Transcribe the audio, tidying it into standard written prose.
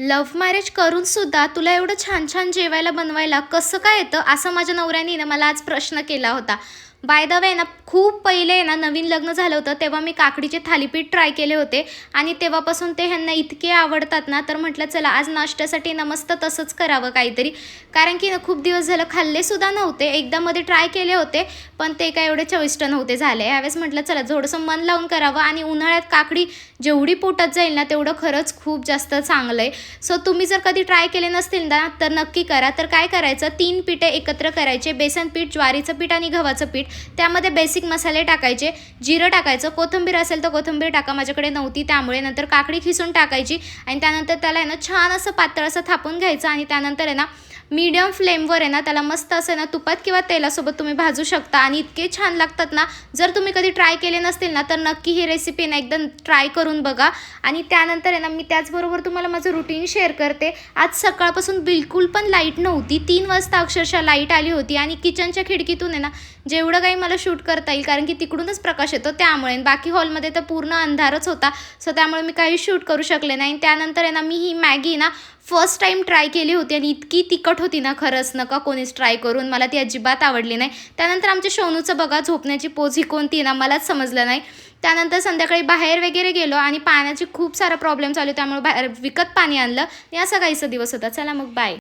Love marriage करून सुद्धा तुला एवढं छान छान जेवायला बनवायला कसं काय येतं, असं माझ्या नवऱ्याने ना मला आज प्रश्न केला होता. बाय द वे ना, खूप पहिले ना नवीन लग्न झालं होतं तेव्हा मी काकडीचे थालीपीठ ट्राय केले होते आणि तेव्हापासून ते ह्यांना इतके आवडतात ना, तर म्हटलं चला आज नाश्त्यासाठी ना मस्त तसंच करावं काहीतरी. कारण की ना खूप दिवस झालं खाल्लेसुद्धा नव्हते. एकदा मध्ये ट्राय केले होते, पण ते काय एवढे चविष्ट नव्हते झाले. ह्यावेळेस म्हटलं चला थोडंसं मन लावून करावं आणि उन्हाळ्यात काकडी जेवढी पोटात जाईल ना, तेवढं खरंच खूप जास्त चांगलं आहे. सो तुम्ही जर कधी ट्राय केले नसतील ना, तर नक्की करा. तर काय करायचं, 3 पिठे एकत्र करायचे, बेसन पीठ, ज्वारीचं पीठ आणि गव्हाचं पीठ. त्यामध्ये बेसिक मसाले टाकायचे, जिरं टाकायचं, कोथिंबीर असेल तर कोथिंबीर टाका, माझ्याकडे नव्हती त्यामुळे. नंतर काकडी खिसून टाकायची आणि त्यानंतर त्याला आहे ना छान असं पातळ असं थापून घ्यायचं आणि त्यानंतर आहे ना मीडियम फ्लेमवर आहे ना त्याला मस्त असं ना तुपात किंवा तेलासोबत तुम्ही भाजू शकता आणि इतके छान लागतात ना. जर तुम्ही कधी ट्राय केले नसतील ना, तर नक्की ही रेसिपी ना एकदम ट्राय करून बघा. आणि त्यानंतर आहे ना मी त्याचबरोबर तुम्हाला माझं रुटीन शेअर करते. आज सकाळपासून बिलकुल पण लाईट नव्हती. 3 वाजता अक्षरशः लाईट आली होती आणि किचनच्या खिडकीतून आहे ना जेवढं काही मला शूट करता येईल, कारण की तिकडूनच प्रकाश येतो त्यामुळे. बाकी हॉलमध्ये तर पूर्ण अंधारच होता. सो त्यामुळे मी काही शूट करू शकले नाही. त्यानंतर आहे ना मी ही मॅगी ना फर्स्ट टाईम ट्राय केली होती आणि इतकी तिखट होती ना, खरंच नका कोणीच ट्राय करून. मला ती अजिबात आवडली नाही. त्यानंतर आमच्या शोनूचं बघा, झोपण्याची पोज ही कोणती ना मलाच समजलं नाही. त्यानंतर संध्याकाळी बाहेर वगैरे गेलो आणि पाण्याची खूप सारा प्रॉब्लेम चालू, त्यामुळे बाहेर विकत पाणी आणलं आणि असा काहीसा दिवस होता. चला मग बाय.